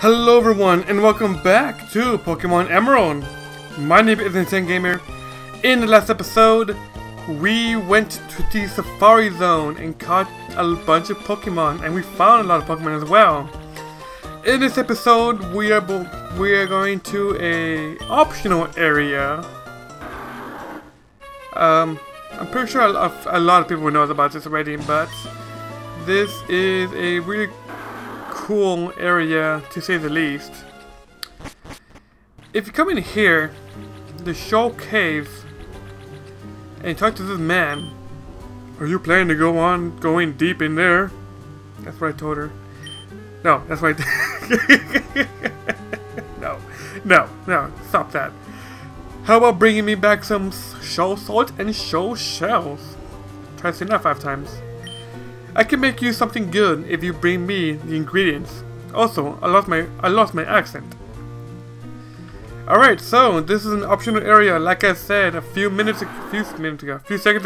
Hello everyone and welcome back to Pokemon Emerald. My name is Insane Gamer. In the last episode, we went to the Safari Zone and caught a bunch of Pokemon, and we found a lot of Pokemon as well. In this episode, we are going to a optional area. I'm pretty sure a lot of people know about this already, but this is a really cool area to say the least. If you come in here, the Shoal Cave, and talk to this man. Are you planning to go on going deep in there? That's what I told her. No, that's what I No, stop that. How about bringing me back some shoal salt and shoal shells? Try saying that 5 times. I can make you something good if you bring me the ingredients. Also, I lost my accent. Alright, so this is an optional area, like I said a few seconds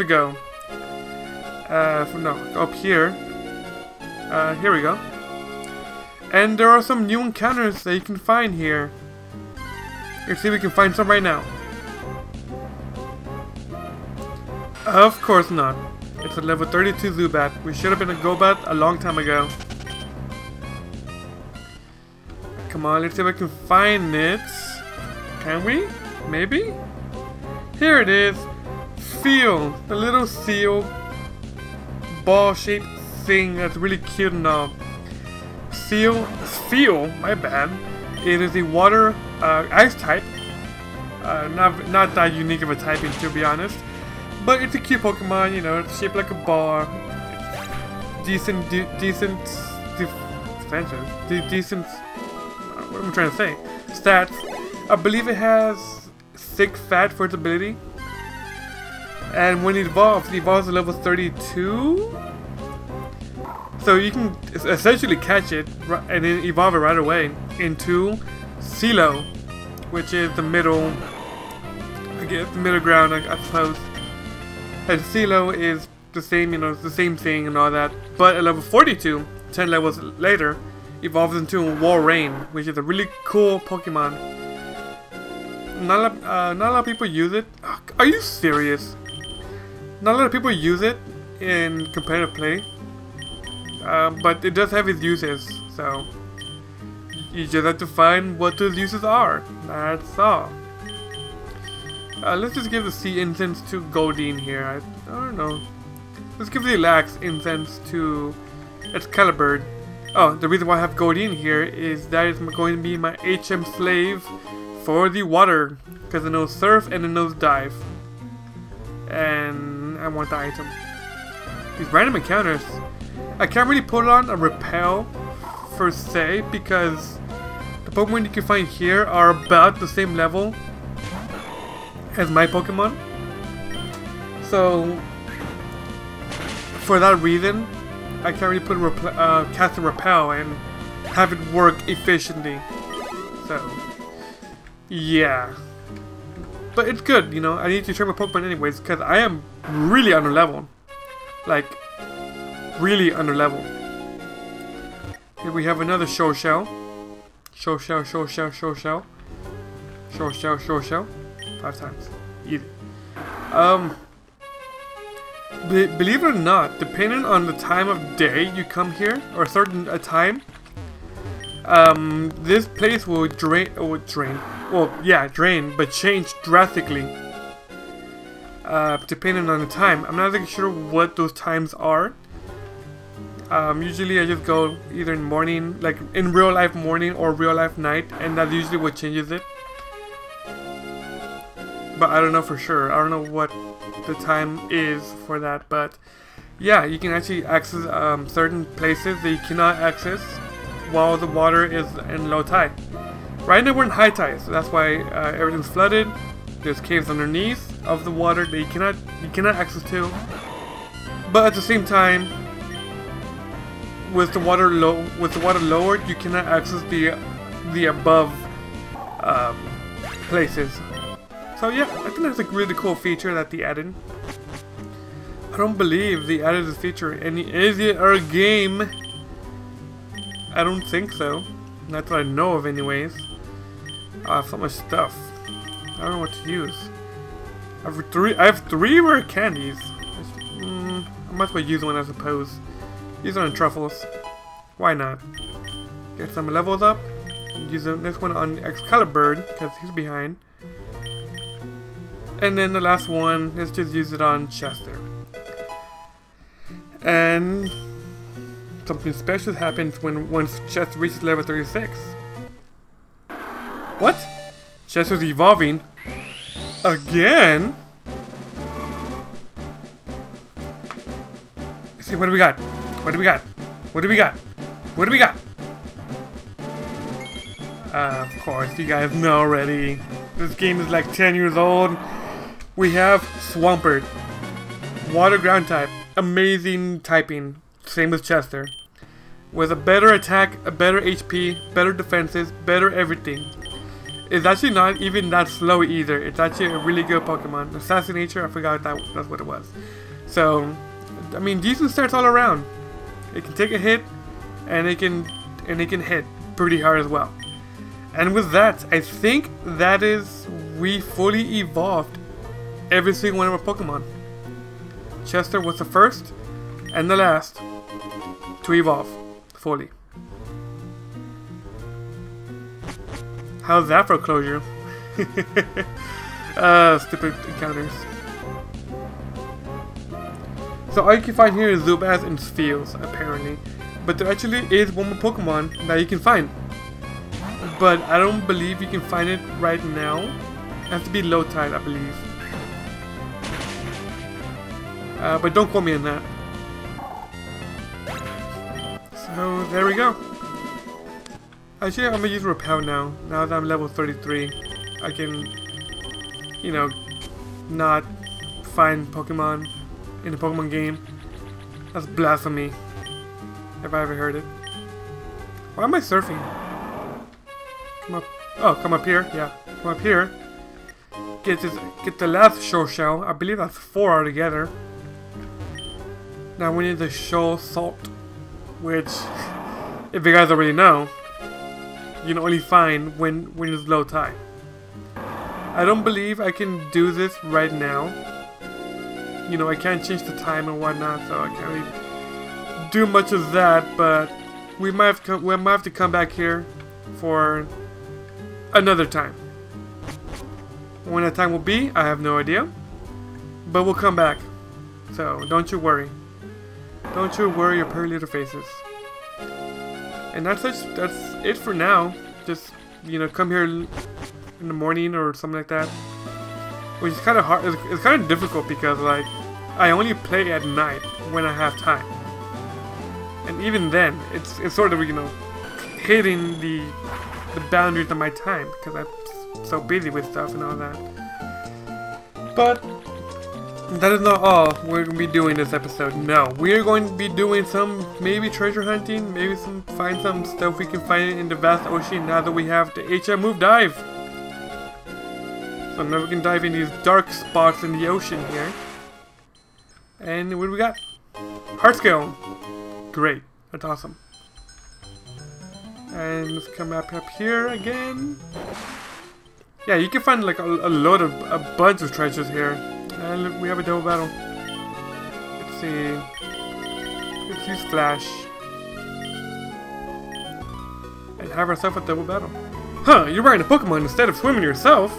ago. Up here. Here we go. And there are some new encounters that you can find here. Let's see if we can find some right now. Of course not. It's a level 32 Zubat. We should have been a Golbat a long time ago. Come on, let's see if I can find it. Can we? Maybe? Here it is. Feel. The little seal ball-shaped thing that's really cute and all. Feel, my bad. It is a water ice type. Not that unique of a typing, to be honest. But it's a cute Pokemon, you know, it's shaped like a ball. Decent defenses. Decent, what am I trying to say? Stats. I believe it has 6 fat for its ability. And when it evolves to level 32. So you can essentially catch it and then evolve it right away into Silo, which is the middle, I guess, the middle ground, I suppose. And Silo is the same, you know, it's the same thing and all that. But at level 42, 10 levels later, evolves into Walrein, which is a really cool Pokemon. Not a lot of people use it. Are you serious? Not a lot of people use it in competitive play. But it does have its uses, so you just have to find what those uses are. That's all. Let's just give the sea incense to Goldeen here. I don't know. Let's give the Relax incense to Excalibur. Oh, the reason why I have Goldeen here is that it's going to be my HM slave for the water, because it knows surf and it knows dive. And I want the item. These random encounters. I can't really put on a repel per se, because the Pokemon you can find here are about the same level as my Pokemon. So for that reason, I can't really put cast a repel and have it work efficiently. So yeah, but it's good, you know. I need to train my Pokemon anyways, because I am really under level, like really under level. Here we have another Shoal Shell. Shoal Shell, Shoal Shell, Shoal Shell. Shoal Shell, Shoal Shell. 5 times. Easy. Believe it or not, depending on the time of day you come here, or a time, this place will drain, but change drastically. Depending on the time. I'm not really sure what those times are. Usually I just go either in morning, like in real life morning or real life night, and that's usually what changes it. But I don't know for sure. I don't know what the time is for that. But yeah, you can actually access certain places that you cannot access while the water is in low tide. Right now we're in high tide, so that's why everything's flooded. There's caves underneath of the water that you cannot access to. But at the same time, with the water lowered, you cannot access the above places. So yeah, I think that's a really cool feature that they added. I don't believe they added this feature in any other game. I don't think so. Not that I know of anyways. I have so much stuff. I don't know what to use. I have three rare candies. I might as well use one, I suppose. Use it on truffles. Why not? Get some levels up. Use this one on Excalibur because he's behind. And then the last one, let's just use it on Chester. And something special happens once Chester reaches level 36. What? Chester's evolving again? Let's see, what do we got? What do we got? What do we got? What do we got? Of course, you guys know already. This game is like 10 years old. We have Swampert. Water ground type. Amazing typing. Same with Chester. With a better attack, a better HP, better defenses, better everything. It's actually not even that slow either. It's actually a really good Pokemon. Assassinator, I forgot that's what it was. So, I mean, decent starts all around. It can take a hit, and it can hit pretty hard as well. And with that, I think that is we fully evolved every single one of our Pokemon. Chester was the first and the last to evolve fully. How's that for closure? Stupid encounters. So all you can find here is Zubaz and Spheels, apparently. But there actually is one more Pokemon that you can find. But I don't believe you can find it right now. It has to be low tide, I believe. But don't quote me on that. So there we go. Actually, I'm gonna use Repel now. Now that I'm level 33, I can, you know, not find Pokemon in a Pokemon game. That's blasphemy, if I ever heard it. Why am I surfing? Come up. Oh, come up here. Yeah, come up here. Get the last show shell. I believe that's 4 altogether. Now we need the show salt, which, if you guys already know, you can only find when it's low tide. I don't believe I can do this right now. You know, I can't change the time and whatnot, so I can't really do much of that. But we might have to come back here for another time. When that time will be, I have no idea. But we'll come back. So don't you worry. Don't you worry your pretty little faces. And that's it for now. Just, you know, come here in the morning or something like that. Which is kind of hard. It's kind of difficult because, like, I only play at night when I have time. And even then, it's sort of, you know, hitting the boundaries of my time because I'm so busy with stuff and all that. But that is not all we're going to be doing this episode. No, we are going to be doing some maybe treasure hunting, maybe find some stuff we can find in the vast ocean now that we have the HM move dive. So now we can dive in these dark spots in the ocean here. And what do we got? Heart scale. Great, that's awesome. And let's come up here again. Yeah, you can find like a bunch of treasures here. And look, we have a double battle. Let's see. Let's use Flash. And have ourselves a double battle. Huh, you're riding a Pokemon instead of swimming yourself?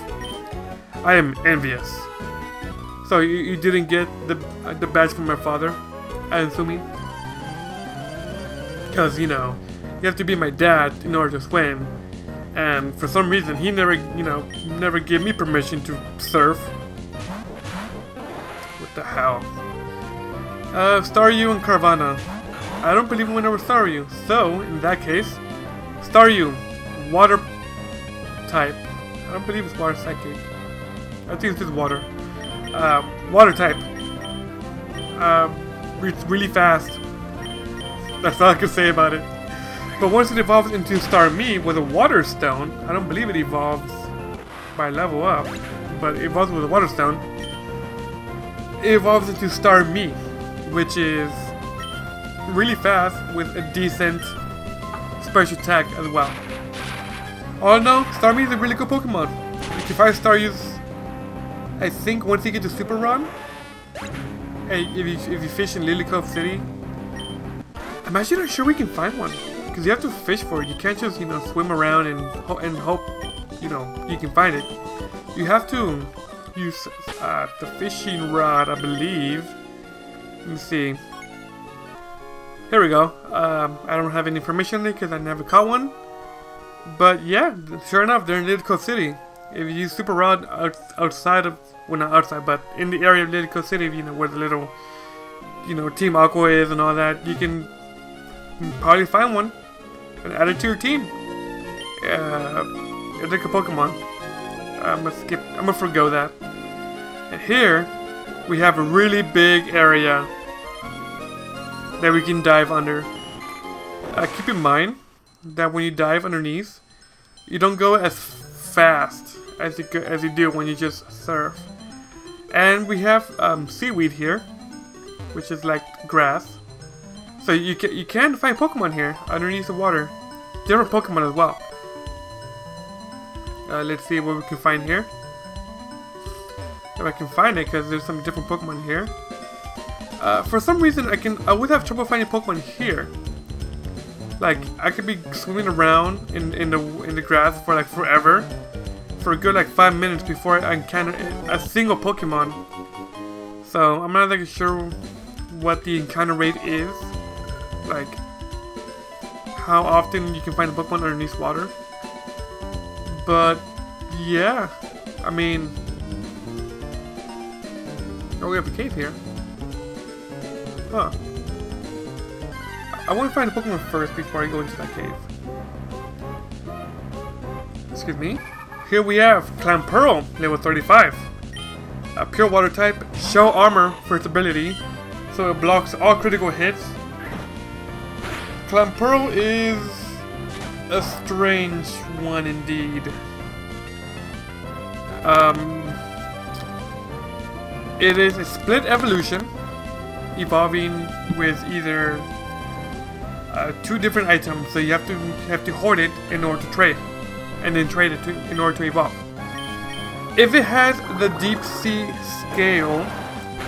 I am envious. So you didn't get the badge from my father, I'm assuming? Because, you know, you have to be my dad in order to swim. And for some reason, he never gave me permission to surf. What the hell? Staryu and Carvanha. I don't believe we went over Staryu. So, in that case, Staryu, water type. I don't believe it's water psychic. I think it's just water. Water type. It's really fast. That's all I can say about it. But once it evolves into Starmie with a water stone, I don't believe it evolves by level up, but it evolves with a water stone. It evolves into Starmie, which is really fast with a decent special attack as well. Oh no, Starmie is a really good Pokemon. You can find Starmie's, I think, once you get to Super Run. Hey, if you fish in Lily Cove City. I'm actually not sure we can find one. Because you have to fish for it. You can't just, you know, swim around and hope, you know, you can find it. You have to use the fishing rod, I believe. Let me see. Here we go. I don't have any information on it because I never caught one. But yeah, sure enough, they're in Lily Cove City. If you use Super Rod outside of, well, not outside, but in the area of Lily Cove City, you know, where the little, you know, Team Aqua is and all that, you can probably find one and add it to your team. It's like a Pokemon. I'm gonna forgo that. And here we have a really big area that we can dive under. Keep in mind that when you dive underneath, you don't go as fast as you do when you just surf. And we have seaweed here, which is like grass. So you can find Pokemon here underneath the water. Different Pokemon as well. Let's see what we can find here. If I can find it, because there's some different Pokemon here. For some reason, I always have trouble finding Pokemon here. Like, I could be swimming around in the grass for like forever, for a good like 5 minutes before I encounter a single Pokemon. So I'm not like sure what the encounter rate is, like how often you can find a Pokemon underneath water. But yeah, I mean, oh, we have a cave here. Huh. I want to find a Pokemon first before I go into that cave. Excuse me. Here we have Clamperl, level 35. A pure water type, shell armor for its ability, so it blocks all critical hits. Clamperl is a strange one indeed. It is a split evolution, evolving with either two different items, so you have to hoard it in order to trade, and then trade it in order to evolve. If it has the deep sea scale,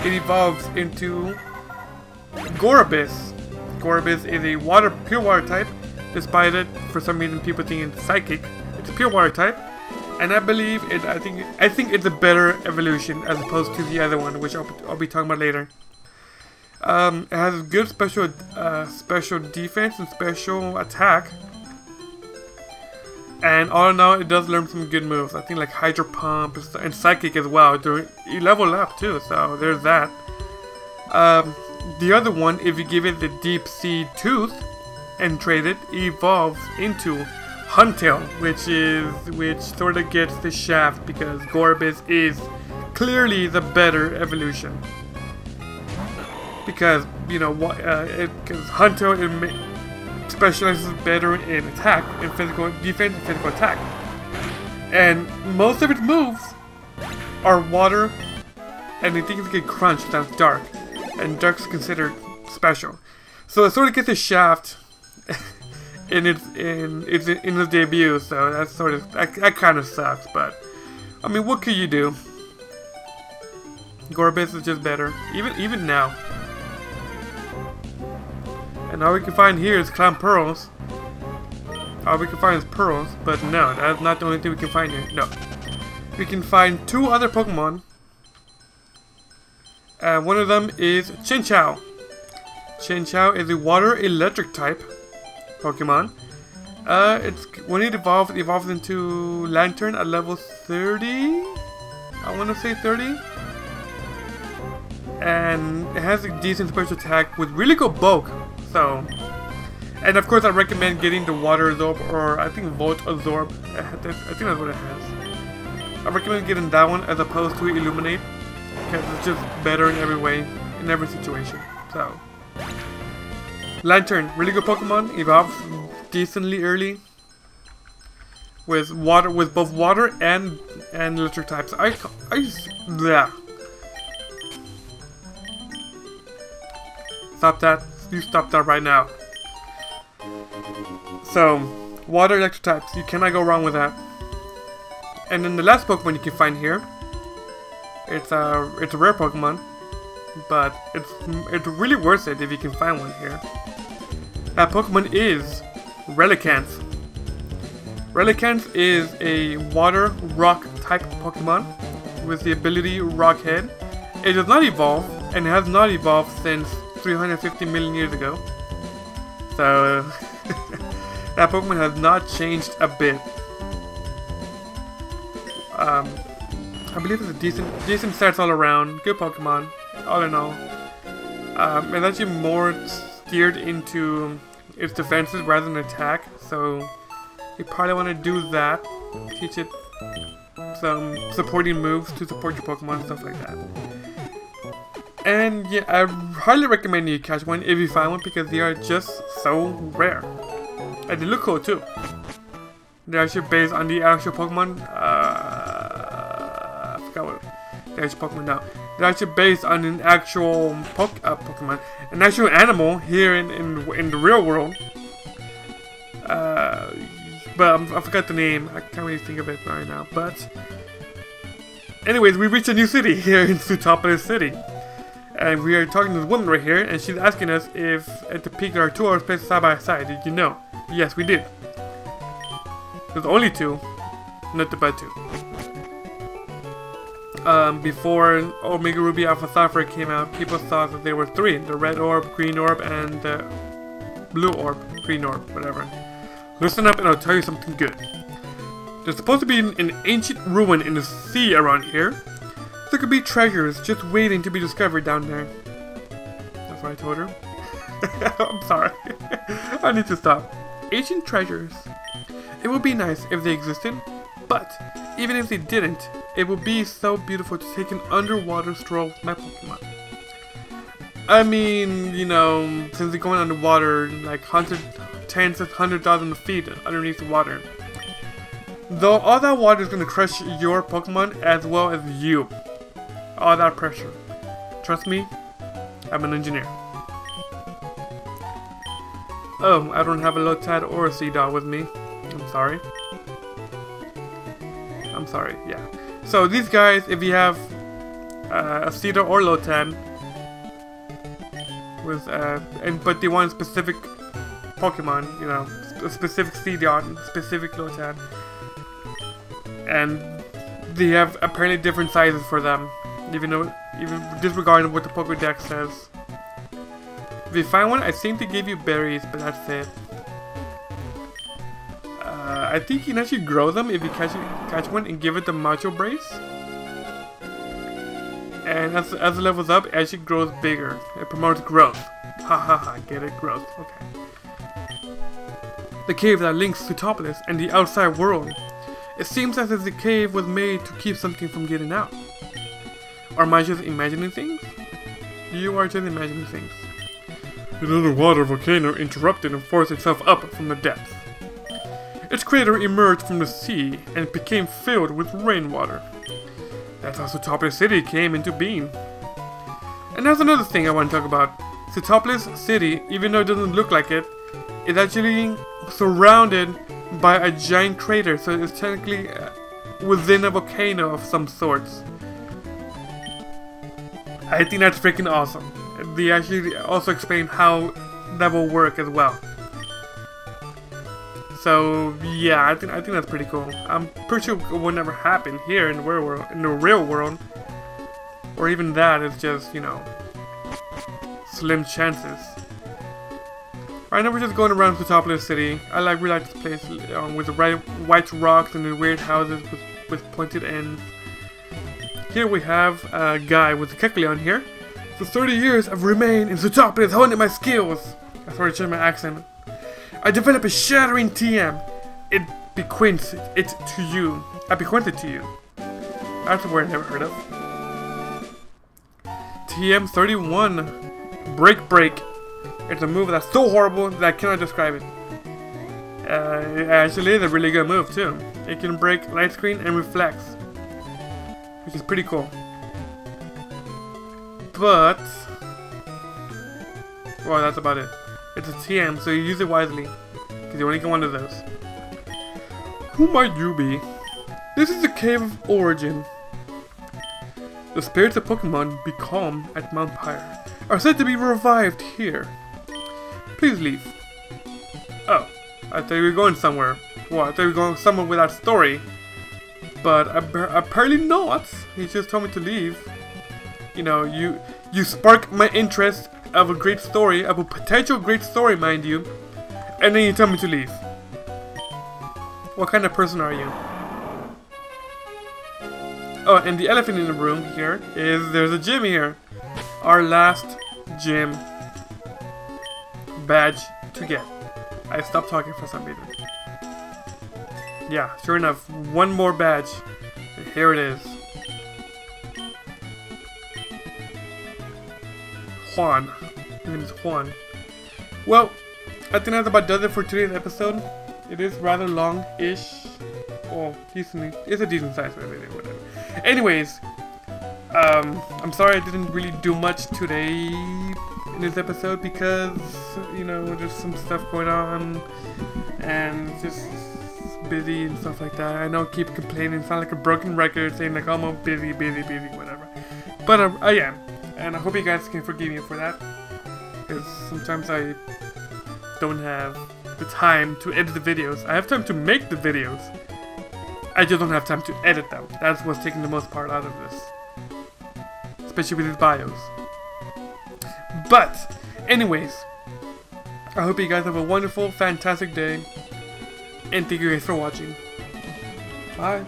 it evolves into Gorebyss. Gorebyss is a pure water type. Despite it, for some reason, people think it's psychic. It's a pure water type, and I believe it. I think it's a better evolution as opposed to the other one, which I'll be talking about later. It has good special defense and special attack, and all in all, it does learn some good moves. I think like Hydro Pump and Psychic as well. You level up too, so there's that. The other one, if you give it the Deep Sea Tooth and trade it, evolves into Huntail, which sort of gets the shaft because Gorebyss is clearly the better evolution. Because, you know, because Huntail specializes better in attack, in physical defense, and physical attack. And most of its moves are water, and the things get crunched that's dark. And dark's considered special. So it sort of gets a shaft in its debut, so that's sort of that kind of sucks, but I mean, what could you do? Gorebyss is just better, even now. And all we can find here is Clamperls. All we can find is pearls, but no, that's not the only thing we can find here. No, we can find two other Pokemon. One of them is Chinchou. Chinchou is a water electric type Pokemon. When it evolves into Lantern at level 30. I want to say 30. And it has a decent special attack with really good bulk. So, and of course, I recommend getting the Water Absorb, or I think Volt Absorb. I think that's what it has. I recommend getting that one as opposed to Illuminate, because it's just better in every way, in every situation. So, Lantern, really good Pokemon, evolves decently early with both water and electric types. Yeah. Stop that! You stop that right now. So, Water electric types. You cannot go wrong with that. And then the last Pokemon you can find here. It's a rare Pokemon, but it's really worth it if you can find one here. That Pokemon is Relicanth. Relicanth is a water rock type Pokemon with the ability Rock Head. It does not evolve, and it has not evolved since 350 million years ago. So that Pokemon has not changed a bit. I believe it's a decent stats all around. Good Pokemon, all in all. It's actually more steered into its defenses rather than attack, so you probably want to do that. Teach it some supporting moves to support your Pokemon and stuff like that. And yeah, I highly recommend you catch one if you find one because they are just so rare. And they look cool too. They're actually based on the actual Pokemon. I forgot what the actual Pokemon now. They're actually based on an actual Pokemon, an actual animal here in the real world. But I forgot the name. I can't really think of it right now. But anyways, we reached a new city here in Sootopolis City. And we are talking to this woman right here, and she's asking us if at the peak there are 2 ores placed side by side. Did you know? Yes, we did. There's only 2, nothing but 2. Before Omega Ruby Alpha Sapphire came out, people thought that there were 3. The red orb, green orb, and the blue orb, green orb, whatever. Listen up and I'll tell you something good. There's supposed to be an ancient ruin in the sea around here. There could be treasures just waiting to be discovered down there. That's what I told her. I'm sorry. I need to stop. Ancient treasures. It would be nice if they existed, but even if they didn't, it would be so beautiful to take an underwater stroll with my Pokemon. I mean, you know, since they're going underwater, like tens of 100,000 feet underneath the water. Though all that water is going to crush your Pokemon as well as you. All that pressure. Trust me, I'm an engineer. Oh, I don't have a Lotad or a Seedot with me. I'm sorry. I'm sorry, yeah. So these guys, if you have a Seedot or Lotad, with but they want specific Pokemon, you know, a specific Seedot, specific Lotad, and they have apparently different sizes for them, even disregarding what the Pokédex says. If you find one, I think they give you berries, but that's it. I think you can actually grow them if you catch one and give it the Macho Brace. And as it levels up, it actually grows bigger. It promotes growth. Ha ha ha, get it? Growth. Okay. The cave that links Sootopolis and the outside world. It seems as if the cave was made to keep something from getting out. Or am I just imagining things? You are just imagining things. An underwater volcano interrupted and forced itself up from the depths. Its crater emerged from the sea and became filled with rainwater. That's how Sootopolis City came into being. And that's another thing I want to talk about. Sootopolis City, even though it doesn't look like it, is actually surrounded by a giant crater, so it's technically within a volcano of some sorts. I think that's freaking awesome. They actually also explain how that will work as well. So yeah, I think that's pretty cool. I'm pretty sure it will never happen here in the real world, or even that is just, you know, slim chances. Right now we're just going around Sootopolis City. I really like this place with the white rocks and the weird houses with pointed ends. Here we have a guy with a Kecleon here. For 30 years I've remained in Sootopolis honing my skills. I started to change my accent. I developed a shattering TM. It bequeaths it to you. I bequeath it to you. That's a word I never heard of. TM31. Break. It's a move that's so horrible that I cannot describe it. It actually is a really good move too. It can break light screen and reflects, which is pretty cool. But well, that's about it. It's a TM, so you use it wisely, because you only get one of those. Who might you be? This is the Cave of Origin. The spirits of Pokemon becalmed at Mount Pyre are said to be revived here. Please leave. Oh, I thought you were going somewhere. Well, I thought you were going somewhere with that story. But apparently not. He just told me to leave. You know, you spark my interest of a great story, of a potential great story, mind you, and then you tell me to leave. What kind of person are you? Oh, and the elephant in the room here is there's a gym here. Our last gym badge to get. I stopped talking for some reason. Yeah, sure enough, one more badge. And here it is. Juan. His name is Juan. Well, I think that about does it for today's episode. It is rather long-ish. Oh, decently. It's a decent size, whatever. Anyways, I'm sorry I didn't really do much today in this episode because, you know, there's some stuff going on and just busy and stuff like that. I know I keep complaining, sound like a broken record saying like, oh, I'm busy, whatever. But I am, and I hope you guys can forgive me for that because sometimes I don't have the time to edit the videos. I have time to make the videos. I just don't have time to edit them. That's what's taking the most part out of this. Especially with these bios. But, anyways, I hope you guys have a wonderful, fantastic day. And thank you guys for watching. Bye.